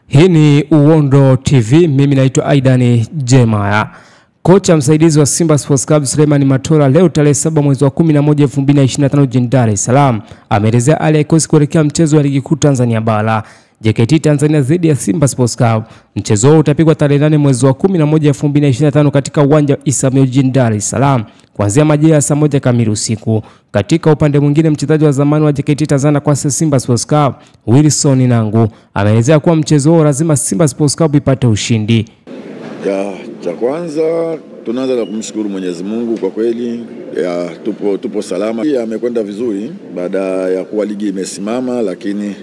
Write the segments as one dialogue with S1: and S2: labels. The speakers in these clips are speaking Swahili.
S1: Hii ni Uondo TV, mimi naitwa Aidan Jemaya. Kocha msaidizi wa Simba Sports Club Suleiman Matola leo tarehe 7 mwezi wa 11 2025 jijini Dar es Salaam ameelezea hali ya kikosi kuelekea mchezo wa ligi kuu Tanzania bara JKT Tanzania dhidi ya Simba Sports Club. Mchezo huo utapigwa tarehe 8 mwezi wa 11 2025 katika uwanja wa Isamio jijini Dar es Salaam kuanzia majira ya saa 1 kamili usiku. Katika upande mwingine, mchezaji wa zamani wa JKT Tanzania kwa Simba Sports Club Wilson Nangu ameelezea kuwa mchezo huo lazima Simba Sports Club ipate ushindi.
S2: Cha kwanza tunaanza na kumshukuru Mwenyezi Mungu kwa kweli tupo salama. Amekwenda vizuri baada ya kuwa ligi imesimama, lakini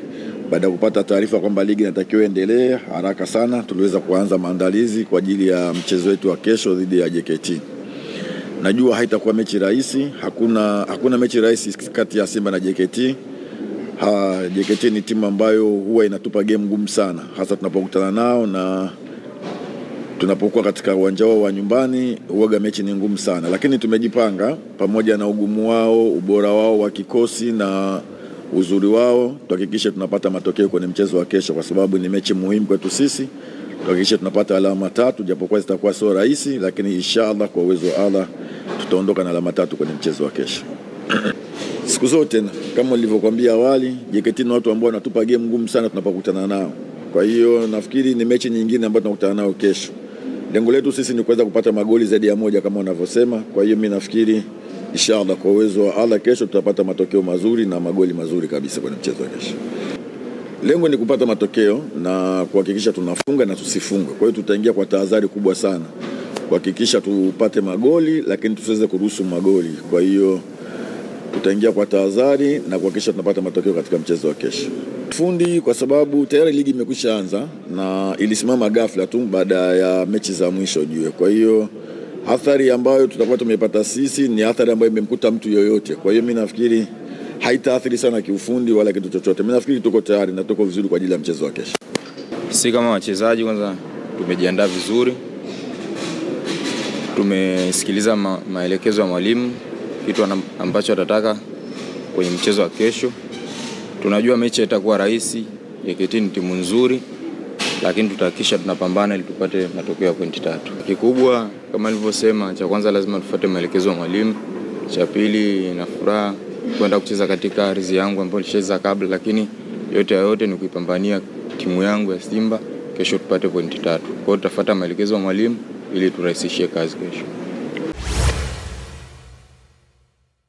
S2: baada ya kupata taarifa kwamba ligi inatakiwa endelee haraka sana, tuliweza kuanza maandalizi kwa ajili ya mchezo wetu wa kesho dhidi ya JKT. Najua haitakuwa mechi rahisi, hakuna mechi rahisi kati ya Simba na JKT. JKT ni timu ambayo huwa inatupa game ngumu sana, hasa tunapokutana nao na tunapokuwa katika uwanja wao wa nyumbani. Huaga mechi ni ngumu sana, lakini tumejipanga pamoja na ugumu wao, ubora wao wa kikosi na uzuri wao, tuhakikishe tunapata matokeo kwenye mchezo wa kesho, kwa sababu ni mechi muhimu kwetu sisi. Tuhakikishe tunapata alama 3, japokuwa zitakuwa sio rahisi, lakini inshallah kwa uwezo wa Allah tutaondoka na alama 3 kwenye mchezo wa kesho. Siku zote kama nilivyokuambia awali, JKT ni watu ambao wanatupa game ngumu sana tunapokutana nao. Kwa hiyo nafikiri ni mechi nyingine ambayo tunakutana nao kesho. Lengo letu sisi ni kuweza kupata magoli zaidi ya 1 kama wanavyosema. Kwa hiyo mimi nafikiri inshallah kwa uwezo wa Allah kesho tutapata matokeo mazuri na magoli mazuri kabisa kwenye mchezo wa kesho. Lengo ni kupata matokeo na kuhakikisha tunafunga na tusifunge. Kwa hiyo tutaingia kwa tahadhari kubwa sana kuhakikisha tupate magoli, lakini tusiweze kuruhusu magoli. Kwa hiyo tutaingia kwa tahadhari na kuhakikisha tunapata matokeo katika mchezo wa kesho. Fundi kwa sababu tayari ligi imekwisha anza na ilisimama ghafla tu baada ya mechi za mwisho jue. Kwa hiyo athari ambayo tutakuwa tumepata sisi ni athari ambayo imemkuta mtu yoyote. Kwa hiyo mimi nafikiri haitaathiri sana kiufundi wala kitu chochote. Mimi nafikiri tuko tayari na tuko vizuri kwa ajili ya mchezo wa kesho.
S3: Sisi kama wachezaji kwanza tumejiandaa vizuri. Tumesikiliza maelekezo ya mwalimu, kitu ambacho atataka kwenye mchezo wa kesho. Tunajua mechi itakuwa rahisi, JKT ni timu nzuri, lakini tutahakikisha tunapambana ili tupate matokeo ya pointi 3. Kikubwa kama nilivyosema, cha kwanza lazima tufuate maelekezo ya mwalimu. Cha pili, na furaha kwenda kucheza katika ardhi yangu ambayo nilicheza kabla, lakini yote ni kuipambania timu yangu ya Simba kesho tupate pointi 3. Kwa hiyo tutafuata maelekezo ya mwalimu ili turahisishie kazi kesho.